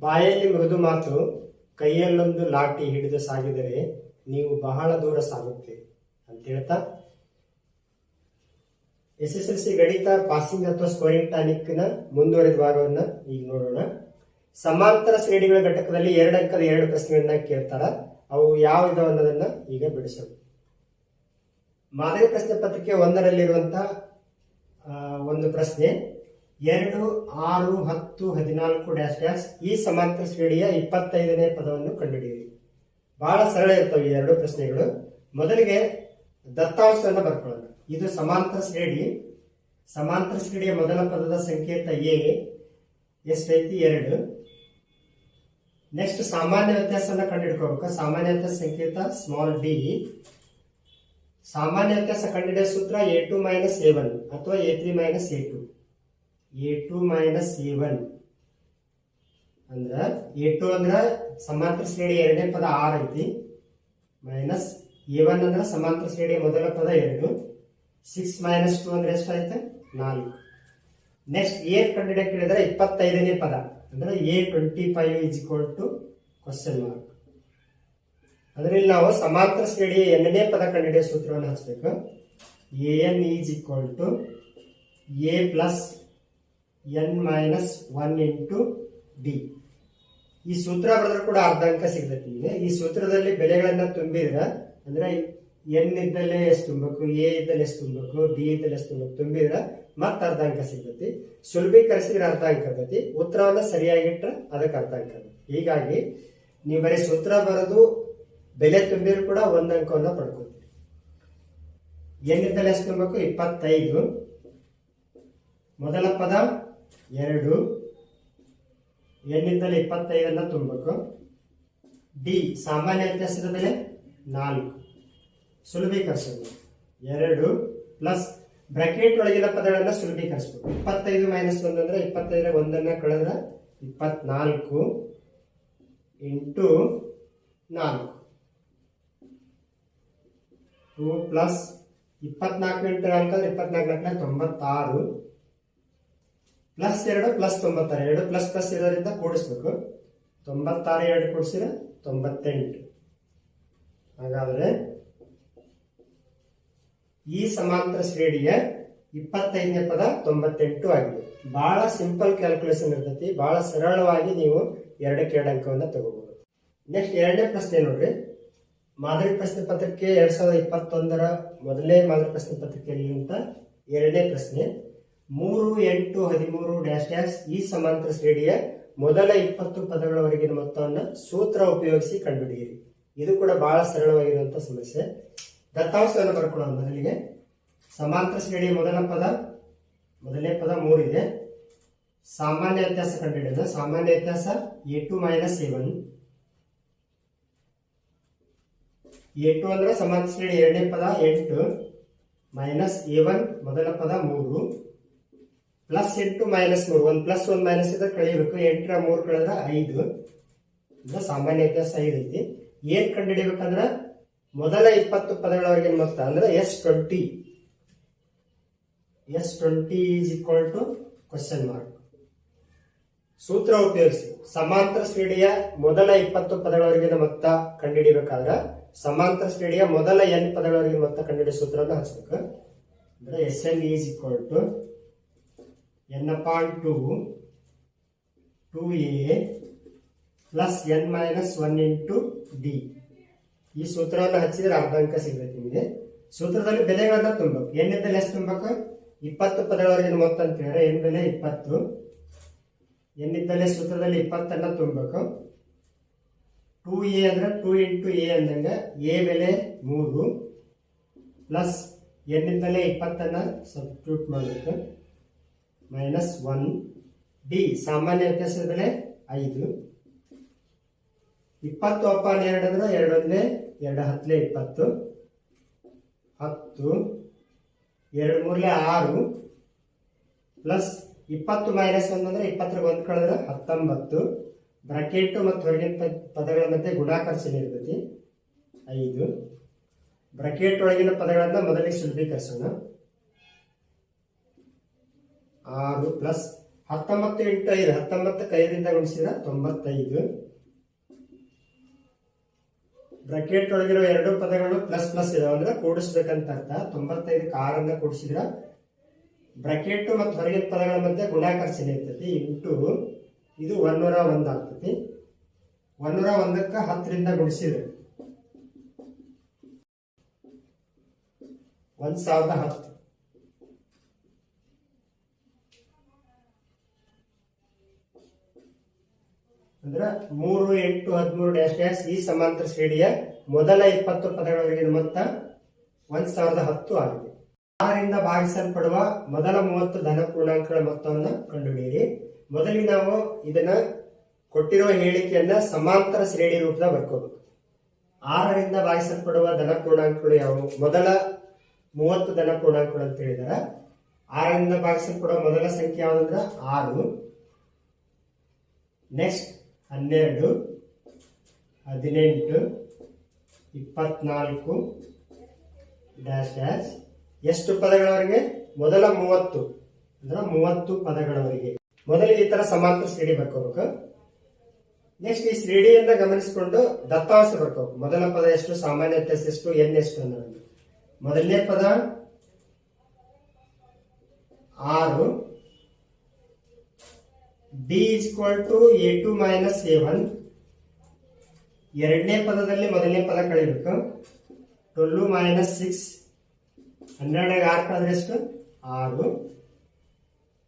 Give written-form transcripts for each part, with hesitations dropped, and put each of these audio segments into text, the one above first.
ಬಾಯಲ್ಲಿ ಮೃದು ಮಾತು, ಕೈಯಲ್ಲೊಂದು ಲಾಠಿ ಹಿಡಿದು ಸಾಗಿದರೆ ನೀವು ಬಹಳ ದೂರ ಸಾಗುತ್ತೀರಿ ಅಂತ ಹೇಳ್ತಾ SSLC ಗಣಿತ ಪಾಸಿಂಗ್ ಅಥವಾ ಸ್ಕೋರಿಂಗ್ ಟಾನಿಕ್ ನ ಮುಂದುವರೆದ ಭಾಗವನ್ನ ಈಗ ನೋಡೋಣ. ಸಮಾಂತರ ಶ್ರೇಣಿಗಳ ಘಟಕದಲ್ಲಿ 2 ಅಂಕದ 2 ಪ್ರಶ್ನೆಗಳನ್ನ ಕೇಳ್ತಾರ. ಅವು ಯಾವ ಇದಾವ ಅನ್ನೋದನ್ನ ಈಗ ಬಿಡಿಸೋಣ. ಮಾದರಿ ಪ್ರಶ್ನೆ ಪತ್ರಿಕೆ 1ರಲ್ಲಿರುವಂತಹ ಒಂದು ಪ್ರಶ್ನೆ 2, 6, 10, 14 ಡ್ಯಾಶ್ ಡ್ಯಾಶ್ ಈ ಸಮಾಂತರ ಶ್ರೇಣಿಯ 25ನೇ ಪದವನ್ನು ಕಂಡುಹಿಡಿಯಿರಿ. ಬಹಳ ಸರಳ ಇರ್ತವೆ ಈ 2 ಪ್ರಶ್ನೆಗಳು. ಮೊದಲಿಗೆ ದತ್ತಾಂಶವನ್ನು ಬರ್ಕೊಳ್ಳೋಣ. ಇದು ಸಮಾಂತರ ಶ್ರೇಣಿ. ಸಮಾಂತರ ಶ್ರೇಣಿಯ ಮೊದಲ ಪದದ ಸಂಕೇತ ಎ ಎಷ್ಟೈತಿ 2. ನೆಕ್ಸ್ಟ್ ಸಾಮಾನ್ಯ ವ್ಯತ್ಯಾಸವನ್ನು ಕಂಡುಹಿಡ್ಕೋಬೇಕು. ಸಾಮಾನ್ಯ ವ್ಯತ್ಯಾಸ ಸಂಕೇತ ಸ್ಮಾಲ್ ಡಿ. ಸಾಮಾನ್ಯ ವ್ಯತ್ಯಾಸ ಕಂಡುಹಿಡಿಯೋ ಸೂತ್ರ A2 - A1 ಅಥವಾ A3 - A2. A2 - A1 ಅಂದ್ರ A2 ಅಂದ್ರ ಸಮಾಂತರ ಶ್ರೇಣಿ 2ನೇ ಪದ 6 ಐತಿ, ಮೈನಸ್ A1 ಅಂದ್ರ ಸಮಾಂತರ ಶ್ರೇಣಿಯ ಮೊದಲ ಪದ 2. 6 - 2 ಅಂದ್ರೆ ಎಷ್ಟಾಯ್ತು 4. ನೆಕ್ಸ್ಟ್ A ಕಂಡುಹಿಡಿಯಕ್ಕೆ ಹೇಳಿದ್ರೆ 25ನೇ ಪದ ಅಂದ್ರೆ A25 ಕ್ವಶನ್ ಮಾರ್ಕ್. ಅಂದ್ರೆ ಇಲ್ಲಿ ನಾವು ಸಮಾಂತರ ಶ್ರೇಣಿಯ nನೇ ಪದ ಕಂಡುಹಿಡಿಯೋ ಸೂತ್ರವನ್ನು ಹಚ್ಚಬೇಕು. AN A plus n minus 1 into D. ಈ ಸೂತ್ರ ಬರೆದ್ರೆ ಕೂಡ ಅರ್ಧ ಅಂಕ ಸಿಗ್ತೈತಿ ನಿಮಗೆ. ಈ ಸೂತ್ರದಲ್ಲಿ ಬೆಲೆಗಳನ್ನ ತುಂಬಿದ್ರೆ ಅಂದ್ರೆ ಎನ್ ಇದ್ದಲ್ಲಿ ಎಷ್ಟು ತುಂಬಬೇಕು, ಎ ಇದ್ದಲ್ಲಿ ಎಷ್ಟು ತುಂಬಬೇಕು, ಡಿ ಇದ್ದಲ್ಲಿ ಎಷ್ಟು ತುಂಬಬೇಕು ತುಂಬಿದ್ರೆ ಮತ್ತೆ ಅರ್ಧ ಅಂಕ ಸಿಗ್ತೈತಿ. ಸುಲಭೀಕರಿಸಿದ್ರೆ ಅರ್ಧ ಅಂಕ ಇರ್ತೈತಿ. ಉತ್ತರವನ್ನ ಸರಿಯಾಗಿಟ್ರೆ ಅದಕ್ಕೆ ಅರ್ಧ ಅಂಕ. ಹೀಗಾಗಿ ನೀವು ಬರೀ ಸೂತ್ರ ಬರೆದು ಬೆಲೆ ತುಂಬಿದ್ರು ಕೂಡ 1 ಅಂಕವನ್ನ ಪಡ್ಕೊತೀರಿ. ಎನ್ ಇದ್ದಲ್ಲಿ ಎಷ್ಟು ತುಂಬಬೇಕು 25, ಮೊದಲ ಪದ 2, ಎನ್ ಇದ್ದಲ್ಲಿ 25 ತುಂಬಬೇಕು. ಡಿ ಸಾಮಾನ್ಯ ವ್ಯತ್ಯಾಸದ ಬೆಲೆ 4. ಸುಲಭೀಕರಿಸೋದು 2 ಪ್ಲಸ್ ಬ್ರಾಕೆಟ್ ಒಳಗಿನ ಪದಗಳನ್ನ ಸುಲಭೀಕರಿಸಬೇಕು. 25 - 1 ಅಂದ್ರೆ 25 1 ಕಳೆದ್ರೆ 24 ಇಂಟು 4. 2 ಪ್ಲಸ್ 24 ಇಂಟು 4 ಅಂದ್ರೆ 24 96 ಪ್ಲಸ್ 2 ಪ್ಲಸ್ 96. 2 ಪ್ಲಸ್ ಪ್ಲಸ್ ಇರೋದ್ರಿಂದ ಕೂಡಿಸ್ಬೇಕು. 96 2 ಕೂಡಿಸಿದ್ರೆ 98. ಹಾಗಾದ್ರೆ ಈ ಸಮಾಂತರ ಶ್ರೇಣಿಯ 25ನೇ ಪದ 98 ಆಗಿದೆ. ಬಹಳ ಸಿಂಪಲ್ ಕ್ಯಾಲ್ಕುಲೇಷನ್ ಇರ್ತೈತಿ. ಬಹಳ ಸರಳವಾಗಿ ನೀವು 2ಕ್ಕೆ 2 ಅಂಕವನ್ನ ತಗೋಬಹುದು. ನೆಕ್ಸ್ಟ್ 2ನೇ ಪ್ರಶ್ನೆ ನೋಡ್ರಿ. ಮಾದರಿ ಪ್ರಶ್ನೆ ಪತ್ರಿಕೆ 2021ರ ಮೊದಲನೇ ಮಾದರಿ ಪ್ರಶ್ನೆ ಪತ್ರಿಕೆಯಲ್ಲಿಂತ 2ನೇ ಪ್ರಶ್ನೆ 3, 8, 13 ಡ್ಯಾಶ್ ಡ್ಯಾಶ್ ಈ ಸಮಾಂತರ ಶ್ರೇಣಿಯ ಮೊದಲ 20 ಪದಗಳವರೆಗಿನ ಮೊತ್ತವನ್ನು ಸೂತ್ರ ಉಪಯೋಗಿಸಿ ಕಂಡುಹಿಡಿಯಿರಿ. ಇದು ಕೂಡ ಬಹಳ ಸರಳವಾಗಿರುವಂತಹ ಸಮಸ್ಯೆ. ದತ್ತಾಂಶವನ್ನು ಬರ್ಕೊಳ್ಳೋಣ. ಮೊದಲಿಗೆ ಸಮಾಂತರ ಶ್ರೇಣಿಯ ಮೊದಲನೇ ಪದ 3 ಇದೆ. ಸಾಮಾನ್ಯ ವ್ಯತ್ಯಾಸ ಕಂಡುಹಿಡಿಯೋಣ. ಸಾಮಾನ್ಯ ವ್ಯತ್ಯಾಸ A2 - A1. A2 ಅಂದ್ರೆ ಸಮಾಂತರ ಶ್ರೇಣಿ 2ನೇ ಪದ 8 ಮೈನಸ್ A1 ಮೊದಲ ಪದ 3 ಪ್ಲಸ್ 8 ಮೈನಸ್ 3. 1 ಪ್ಲಸ್ 1 ಮೈನಸ್ ಇದ್ರೆ ಕಳಿಬೇಕು. 8ರ 3 ಕಳೆದ್ರೆ 5 ಅಂದ್ರೆ ಸಾಮಾನ್ಯ ವ್ಯತ್ಯಾಸ 5 ಐತಿ. ಏನ್ ಕಂಡುಹಿಡಿಬೇಕಂದ್ರೆ ಮೊದಲ 20 ಪದಗಳವರೆಗಿನ ಮೊತ್ತ ಅಂದ್ರೆ S20 is equal to question mark. ಸೂತ್ರ ಉಪಯೋಗಿಸಿ ಸಮಾಂತರ ಶ್ರೇಣಿಯ ಮೊದಲ 20 ಪದಗಳವರೆಗಿನ ಮೊತ್ತ ಕಂಡುಹಿಡಿಬೇಕಾದ್ರೆ ಸಮಾಂತರ ಶ್ರೇಣಿಯ ಮೊದಲ n ಪದಗಳವರೆಗಿನ ಮೊತ್ತ ಕಂಡುಹಿಡಿಯೋ ಸೂತ್ರವನ್ನು ಹಚ್ಚಬೇಕು. ಅಂದ್ರೆ SN is equal to n/2 2a plus n minus 1 into D. ಈ ಸೂತ್ರವನ್ನು ಹಚ್ಚಿದ್ರೆ ಅರ್ಧ ಅಂಕ ಸಿಗ್ತೈತಿ ನಿಮಗೆ. ಸೂತ್ರದಲ್ಲಿ ಬೆಲೆಗಳನ್ನ ತುಂಬಬೇಕು. ಎನ್ ಇದ್ದಲ್ಲಿ ಎಷ್ಟು ತುಂಬಬೇಕು 20 ಪದಗಳವರೆಗಿನ ಮೊತ್ತ ಅಂತ ಹೇಳಿದ್ರೆ ಎನ್ ಬೆಲೆ 20. ಎನ್ ಇದ್ದಲ್ಲಿ ಸೂತ್ರದಲ್ಲಿ 20 ತುಂಬಬೇಕು. 2a ಅಂದ್ರೆ 2 ಇಂಟು a ಅಂದಂಗ a ಬೆಲೆ 3 ಪ್ಲಸ್ ಎನ್ ಇದ್ದಲ್ಲಿ 20 ಸಬ್ಸ್ಟಿಟ್ಯೂಟ್ ಮಾಡಬೇಕು ಮೈನಸ್ 1. ಡಿ ಸಾಮಾನ್ಯ ವ್ಯತ್ಯಾಸದ ಬೆಲೆ 5. 20 ಅಪಾನ್ 2 ಅಂದ್ರೆ 2 1 2 10 20 10 2 3 6 ಪ್ಲಸ್ 20 ಮೈನಸ್ 1 ಅಂದ್ರೆ 20 1 ಕಳೆದ್ರೆ 19. ಬ್ರಾಕೆಟ್ ಮತ್ತು ಹೊರಗಿನ ಪದಗಳ ಮಧ್ಯೆ ಗುಣಾಕಾರ ಚಿಹ್ನೆ ಇರ್ತೈತಿ 5. ಬ್ರಾಕೆಟ್ ಒಳಗಿನ ಪದಗಳನ್ನ ಮೊದಲಿಗೆ ಸುಲಭೀಕರಿಸೋಣ. 6 ಪ್ಲಸ್ 19 ಇಂಟು 5 19 5ರಿಂದ ಗುಣಿಸಿದ್ರೆ 95. ಬ್ರಾಕೆಟ್ ಒಳಗಿರೋ ಎರಡು ಪದಗಳು ಪ್ಲಸ್ ಪ್ಲಸ್ ಇದಾವೆ ಅಂದ್ರೆ ಕೂಡಿಸ್ಬೇಕಂತ ಅರ್ಥ. 95 6 ಕೂಡಿಸಿದ್ರ ಬ್ರಾಕೆಟ್ ಮತ್ತು ಹೊರಗಿನ ಪದಗಳ ಮಧ್ಯೆ ಗುಣಾಕಾರ ಚಿಹ್ನೆ ಇರ್ತೈತಿ. ಇಂಟು ಇದು 101 ಆಗ್ತೈತಿ. 101ಕ್ಕೆ 10ರಿಂದ ಗುಣಿಸಿದ್ರೆ 1010 ಅಂದ್ರೆ 3 8 13 ಡ್ಯಾಶ್ ಡ್ಯಾಶ್ ಈ ಸಮಾಂತರ ಶ್ರೇಣಿಯ ಮೊದಲ 20 ಪದಗಳವರೆಗಿನ ಮೊತ್ತ 1010 ಆಗಿದೆ. 6ರಿಂದ ಭಾಗಿಸಲ್ಪಡುವ ಮೊದಲ 30 ಧನ ಪೂರ್ಣಾಂಕಗಳ ಮೊತ್ತವನ್ನು ಕಂಡುಹಿಡಿಯಿರಿ. ಮೊದಲಿಗೆ ನಾವು ಇದನ್ನ ಕೊಟ್ಟಿರುವ ಹೇಳಿಕೆಯನ್ನ ಸಮಾಂತರ ಶ್ರೇಣಿ ರೂಪದ ಬರ್ಕೋಬೇಕು. 6ರಿಂದ ಭಾಗಿಸಲ್ಪಡುವ ಧನ ಪೂರ್ಣಾಂಕಗಳು ಯಾವುವು? ಮೊದಲ 30 ಧನ ಪೂರ್ಣಾಂಕಗಳು ಅಂತ ಹೇಳಿದಾರೆ. 6ರಿಂದ ಭಾಗಿಸಲ್ಪಡುವ ಮೊದಲ ಸಂಖ್ಯೆ ಯಾವುದಂದ್ರೆ 6. ನೆಕ್ಸ್ಟ್ 12 18 24 ಡ್ಯಾಶ್ ಡ್ಯಾಶ್ ಎಷ್ಟು ಪದಗಳವರೆಗೆ? ಮೊದಲ 30 ಅಂದ್ರೆ 30 ಪದಗಳವರೆಗೆ. ಮೊದಲಿಗೆ ಈ ತರ ಸಮಾಂತರ ಶ್ರೇಣಿ ಬರ್ಕೋಬೇಕು. ನೆಕ್ಸ್ಟ್ ಈ ಶ್ರೇಣಿಯನ್ನ ಗಮನಿಸಿಕೊಂಡು ದತ್ತಾಂಶ ಬರ್ಕೋಬೇಕು. ಮೊದಲ ಪದ ಎಷ್ಟು, ಸಾಮಾನ್ಯ ವ್ಯತ್ಯಾಸ ಎಷ್ಟು, ಎನ್ ಎಷ್ಟು ಅನ್ನೋದು. ಮೊದಲನೇ ಪದ 6 D is equal to A2 minus A1. ಎರಡನೇ ಪದದಲ್ಲಿ ಮೊದಲನೇ ಪದ ಕಳಿಬೇಕು. 12 minus 6 12 6 ಕಳೆದ್ರೆ ಎಷ್ಟು? 6.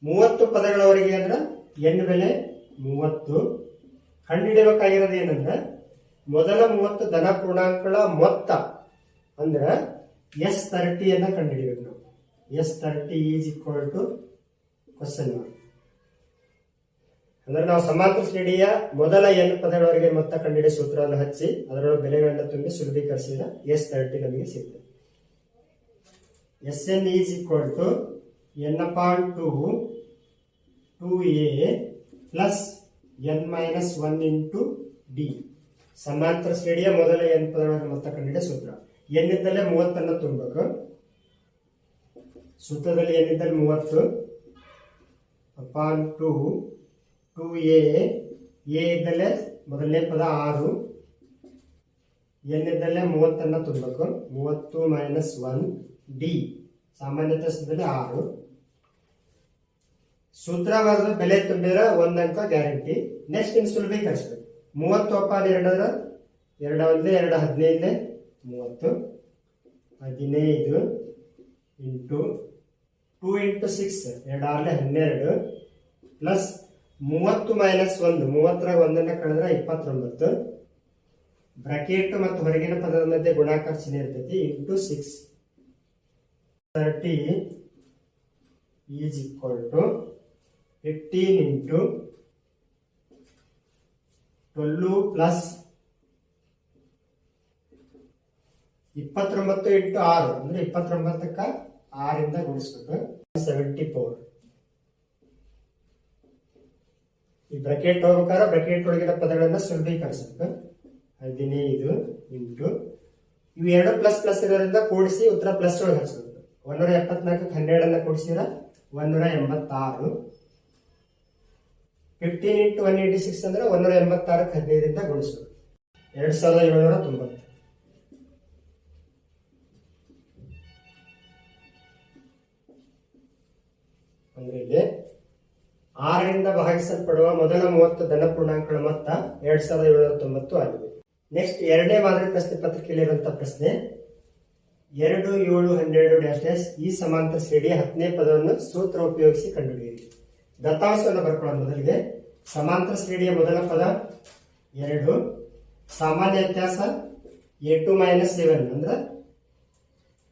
30 ಪದಗಳವರೆಗೆ ಅಂದ್ರೆ n ಬೆಲೆ 30. ಕಂಡುಹಿಡಿಯಬೇಕಾಗಿರೋದು ಏನಂದ್ರೆ ಮೊದಲ 30 ಧನ ಪೂರ್ಣಾಂಕಗಳ ಮೊತ್ತ ಅಂದ್ರೆ S30 ಅನ್ನ ಕಂಡುಹಿಡಿಬೇಕು ನಾವು. S30 is equal to question mark. ಅಂದ್ರೆ ನಾವು ಸಮಾಂತರ ಶ್ರೇಣಿಯ ಮೊದಲ n ಪದಗಳವರೆಗೆ ಮೊತ್ತ ಕಂಡುಹಿಡಿಯುವ ಸೂತ್ರವನ್ನು ಹಚ್ಚಿ ಅದರೊಳಗೆ ಬೆಲೆಗಳನ್ನು ತುಂಬಿ ಸುಲಭೀಕರಿಸಿದ S30 ನಮಗೆ ಸಿಗ್ತದೆ. Sn is equal to n upon 2a plus n minus 1 into d. ಸಮಾಂತರ ಶ್ರೇಣಿಯ ಮೊದಲ n ಪದಗಳ ಮೊತ್ತ ಕಂಡುಹಿಡಿಯುವ ಸೂತ್ರ. n ಇದ್ದಲ್ಲೇ 30 ಅನ್ನು ತುಂಬಬೇಕು. ಸೂತ್ರದಲ್ಲಿ n ಇದ್ದಲ್ಲಿ 30 upon 2a ಇದ್ದಲ್ಲೇ ಮೊದಲನೇ ಪದ 6, n ಇದ್ದಲ್ಲೇ 30 ಅನ್ನು ತುಂಬಬೇಕು. 30 minus 1 d ಸಾಮಾನ್ಯ ತಸದಲ್ಲಿ 6. ಸೂತ್ರ ಬರೆದು ಬೆಲೆ ತುಂಬಿದ್ರೆ 1 ಅಂಕ ಗ್ಯಾರಂಟಿ. ನೆಕ್ಸ್ಟ್ ಇನ್ ಸುಲಭೀಕರಿಸಬೇಕು. 30 upon 2 2 1 2 15 30 15 into 2 into 6 2 6 12 plus 30 minus 1 30ರಾಗ 1 ಕಳೆದ್ರೆ 29. ಬ್ರಾಕೆಟ್ ಮತ್ತು ಹೊರಗಿನ ಪದದ ಮಧ್ಯೆ ಗುಣಾಕಾರ ಚಿಹ್ನೆ ಇರ್ತೈತಿ. Into 6 30 is equal to 15 into 12 plus 29 into 6 ಅಂದ್ರೆ 29ಕ್ಕ 6ರಿಂದ ಗುಣಿಸ್ಬೇಕು. 74. ಈ ಬ್ರಾಕೆಟ್ ಹೋಗ್ಬೇಕಾದ್ರೆ ಬ್ರಾಕೆಟ್ ಒಳಗಿನ ಪದಗಳನ್ನ ಸುಲಭೀಕರಿಸಬೇಕು. 15 ಇಂಟು ಇವು ಎರಡು ಪ್ಲಸ್ ಪ್ಲಸ್ ಇರೋದ್ರಿಂದ ಕೂಡಿಸಿ ಉತ್ತರ ಪ್ಲಸ್ ಒಳಗೆ ಹಚ್ಚಬೇಕು. 174ಕ್ಕೆ 12 ಕೂಡಿಸಿದ್ರೆ 186. 15 ಇಂಟು 186 ಅಂದ್ರೆ 186ಕ್ಕೆ 15ರಿಂದ ಗುಣಿಸಬೇಕು. 2790. ಅಂದ್ರೆ ಇಲ್ಲಿ 6ರಿಂದ ಭಾಗಿಸಲ್ಪಡುವ ಮೊದಲ 30 ಧನ ಪೂರ್ಣಾಂಕಗಳ ಮೊತ್ತ 2790 ಆಗಿದೆ. ನೆಕ್ಸ್ಟ್ ಎರಡನೇ ಮಾದರಿ ಪ್ರಶ್ನೆ ಪತ್ರಿಕೆಯಲ್ಲಿ ಇರುವಂತಹ ಪ್ರಶ್ನೆ 2 7 12 ಡ್ಯಾಶ್ ಡ್ಯಾಶ್ ಈ ಸಮಾಂತರ ಶ್ರೇಣಿಯ 10ನೇ ಪದವನ್ನು ಸೂತ್ರ ಉಪಯೋಗಿಸಿ ಕಂಡುಹಿಡಿಯಿರಿ. ದತ್ತಾಂಶವನ್ನು ಬರ್ಕೊಳ್ಳೋಣ. ಮೊದಲಿಗೆ ಸಮಾಂತರ ಶ್ರೇಣಿಯ ಮೊದಲ ಪದ 2, ಸಾಮಾನ್ಯ ವ್ಯತ್ಯಾಸ A2 ಮೈನಸ್ A1 ಅಂದ್ರೆ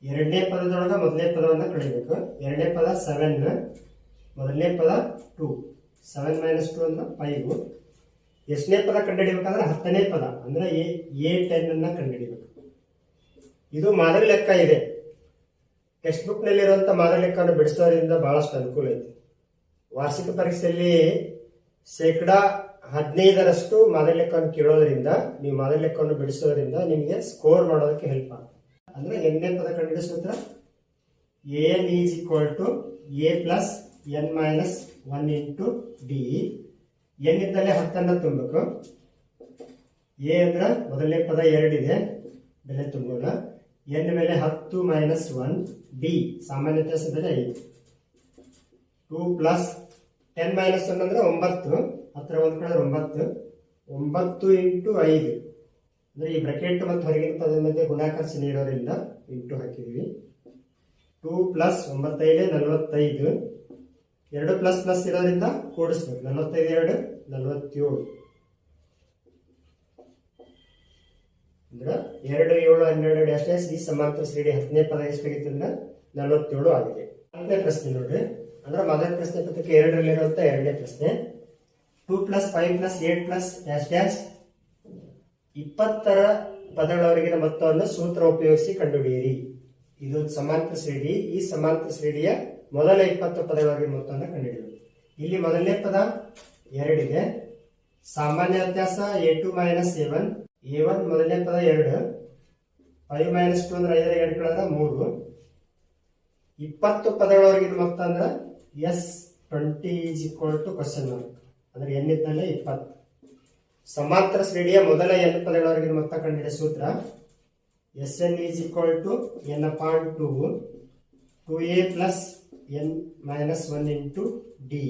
ಎರಡನೇ ಪದದೊಳಗ ಮೊದಲನೇ ಪದವನ್ನು ಕಳಿಬೇಕು. ಎರಡನೇ ಪದ 7, ಮೊದಲನೇ ಪದ 2, 7 ಮೈನಸ್ 2 ಅಂದ್ರೆ 5. ಎಷ್ಟನೇ ಪದ ಕಂಡುಹಿಡಿಬೇಕಂದ್ರೆ 10ನೇ ಪದ ಅಂದ್ರೆ A10 ಅನ್ನ ಕಂಡುಹಿಡಿಬೇಕು. ಇದು ಮಾದರಿ ಲೆಕ್ಕ ಇದೆ. ಟೆಕ್ಸ್ಟ್ ಬುಕ್ ನಲ್ಲಿ ಇರುವಂತಹ ಮಾದರಿ ಲೆಕ್ಕವನ್ನು ಬಿಡಿಸೋದ್ರಿಂದ ಬಹಳಷ್ಟು ಅನುಕೂಲ ಐತಿ. ವಾರ್ಷಿಕ ಪರೀಕ್ಷೆಯಲ್ಲಿ 15% ಮಾದರಿ ಲೆಕ್ಕವನ್ನು ಕೇಳೋದ್ರಿಂದ ನೀವು ಮಾದರಿ ಲೆಕ್ಕವನ್ನು ಬಿಡಿಸೋದ್ರಿಂದ ನಿಮಗೆ ಸ್ಕೋರ್ ಮಾಡೋದಕ್ಕೆ ಹೆಲ್ಪ್ ಆಗುತ್ತೆ. ಅಂದ್ರೆ ಎನ್ನೇ ಪದ ಕಂಡುಹಿಡಿಸೋ ಸೂತ್ರ an is equal to a plus n minus 1 into D. N ಇದ್ದಲ್ಲಿ 10 ತುಂಬಬೇಕು. ಎ ಅಂದ್ರೆ ಮೊದಲನೇ ಪದ 2 ಇದೆ, ಬೆಲೆ ತುಂಬೋಣ. ಎನ್ ಮೇಲೆ 10 ಮೈನಸ್ 1 ಡಿ ಸಾಮಾನ್ಯ ವ್ಯತ್ಯಾಸ ಬೆಲೆ 5. 2 ಪ್ಲಸ್ 10 ಮೈನಸ್ 1 ಅಂದ್ರೆ 9, ಹತ್ರ ಒಂದ್ ಕಡೆ 9. 9 ಇಂಟು 5 ಅಂದ್ರೆ ಈ ಬ್ರಾಕೆಟ್ ಮತ್ತು ಹೊರಗಿನ ಪದದ ಮಧ್ಯೆ ಗುಣಾಕಾರ ಚಿಹ್ನೆ ಇರೋದ್ರಿಂದ ಇಂಟು ಹಾಕಿದ್ವಿ. 2 ಪ್ಲಸ್ 9 45. 2 ಪ್ಲಸ್ ಪ್ಲಸ್ ಇರೋದ್ರಿಂದ ಕೂಡಿಸ್ಬೇಕು. 45 2 47 ಅಂದ್ರೆ 2 7 12 ಡ್ಯಾಶ್ ಡ್ಯಾಶ್ ಈ ಸಮಾಂತರ ಶ್ರೇಣಿ 10ನೇ ಪದ ಎಷ್ಟಾಗಿತ್ತು ಅಂದ್ರೆ 47 ಆಗಿದೆ. 4ನೇ ಪ್ರಶ್ನೆ ನೋಡ್ರಿ, ಅಂದ್ರೆ ಮೊದಲ ಪ್ರಶ್ನೆ ಪತ್ರಕ್ಕೆ 2ರಲ್ಲಿರುವಂತ 2ನೇ ಪ್ರಶ್ನೆ. 2 plus 5 plus 8 plus dash dash 20ರ ಪದಗಳವರೆಗಿನ ಮೊತ್ತವನ್ನು ಸೂತ್ರ ಉಪಯೋಗಿಸಿ ಕಂಡುಹಿಡಿಯಿರಿ. ಇದು ಸಮಾಂತರ ಶ್ರೇಣಿ. ಈ ಸಮಾಂತರ ಶ್ರೇಣಿಯ ಮೊದಲ 20 ಪದಗಳವರೆಗಿನ ಮೊತ್ತವನ್ನು ಕಂಡುಹಿಡಿಯಬೇಕು. ಇಲ್ಲಿ ಮೊದಲನೇ ಪದ 2 ಇದೆ, ಸಾಮಾನ್ಯ ವ್ಯತ್ಯಾಸ a2 ಮೈನಸ್ a1. a1 ಮೊದಲನೇ ಪದ 2, 5 ಮೈನಸ್ 2 ಅಂದ್ರೆ 5 2 ಕಳೆದ 3. 20 ಪದಗಳವರೆಗಿನ ಮೊತ್ತ ಅಂದ್ರೆ S20 is equal to question mark ಅಂದ್ರೆ n ಇದ್ದಲ್ಲಿ 20. ಸಮಾಂತರ ಶ್ರೇಣಿಯ ಮೊದಲ n ಪದಗಳವರೆಗಿನ ಮೊತ್ತ ಕಂಡುಹಿಡಿಯುವ ಸೂತ್ರ Sn is equal to n upon 2 2a plus n minus 1 into D.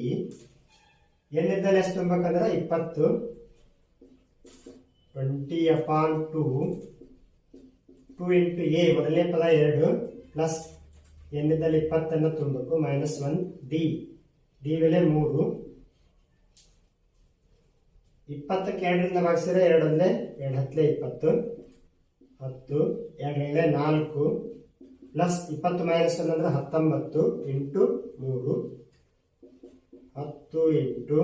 n ಇದ್ದಲ್ಲಿ ಎಷ್ಟು ತುಂಬಬೇಕಂದ್ರೆ 20. 20 ಅಪಾನ್ 2 2 ಇಂಟು a ಮೊದಲನೇ ಪದ 2 ಪ್ಲಸ್ n ಇದ್ದಲ್ಲಿ 20 ತುಂಬಬೇಕು ಮೈನಸ್ 1 ಡಿ. ಡಿ ಬೆಲೆ 3. 20ಕ್ಕೆ 2ರಿಂದ ಭಾಗಿಸಿದ್ರೆ 2 ಒಂದೇ 2 ಹತ್ತಲೇ 20 10 2 4 ಪ್ಲಸ್ 20 ಮೈನಸ್ 1 ಅಂದ್ರೆ 19 into 3 10 into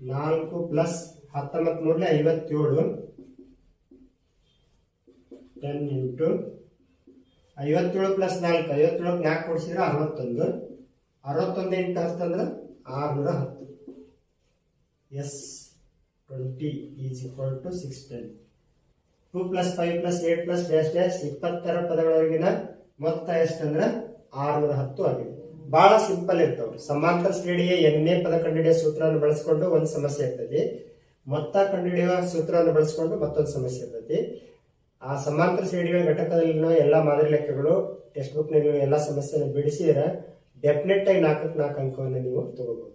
4 plus 19 3 57 10 into 57 plus 4 57 4 ಕೊಡಿಸಿದ್ರೆ 61. 61 ಇಂಟು 10 ಅಂದ್ರೆ 610. S20 is equal to 610. 2 plus 5 plus 8 plus dash dash 20ರ ಪದಗಳವರೆಗಿನ ಮೊತ್ತ ಎಷ್ಟಂದ್ರೆ 610 ಆಗಿದೆ. ಬಹಳ ಸಿಂಪಲ್ ಇರ್ತಾವ್ರಿ. ಸಮಾಂತರ ಶ್ರೇಣಿಯ n-ನೇ ಪದ ಕಂಡುಹಿಡಿಯುವ ಸೂತ್ರವನ್ನು ಬಳಸಿಕೊಂಡು ಒಂದು ಸಮಸ್ಯೆ ಇರ್ತದೆ, ಮೊತ್ತ ಕಂಡುಹಿಡಿಯುವ ಸೂತ್ರವನ್ನು ಬಳಸಿಕೊಂಡು ಮತ್ತೊಂದು ಸಮಸ್ಯೆ ಇರ್ತದೆ. ಆ ಸಮಾಂತರ ಶ್ರೇಣಿಗಳ ಘಟಕದಲ್ಲಿನ ಎಲ್ಲಾ ಮಾದರಿ ಲೆಕ್ಕಗಳು ಟೆಕ್ಸ್ಟ್ ಬುಕ್ ನಲ್ಲಿ ಎಲ್ಲಾ ಸಮಸ್ಯೆಯನ್ನು ಬಿಡಿಸಿದ್ರೆ ಡೆಫಿನೆಟ್ ಆಗಿ 4ಕ್ಕೆ 4 ಅಂಕವನ್ನು ನೀವು ತಗೋಬಹುದು.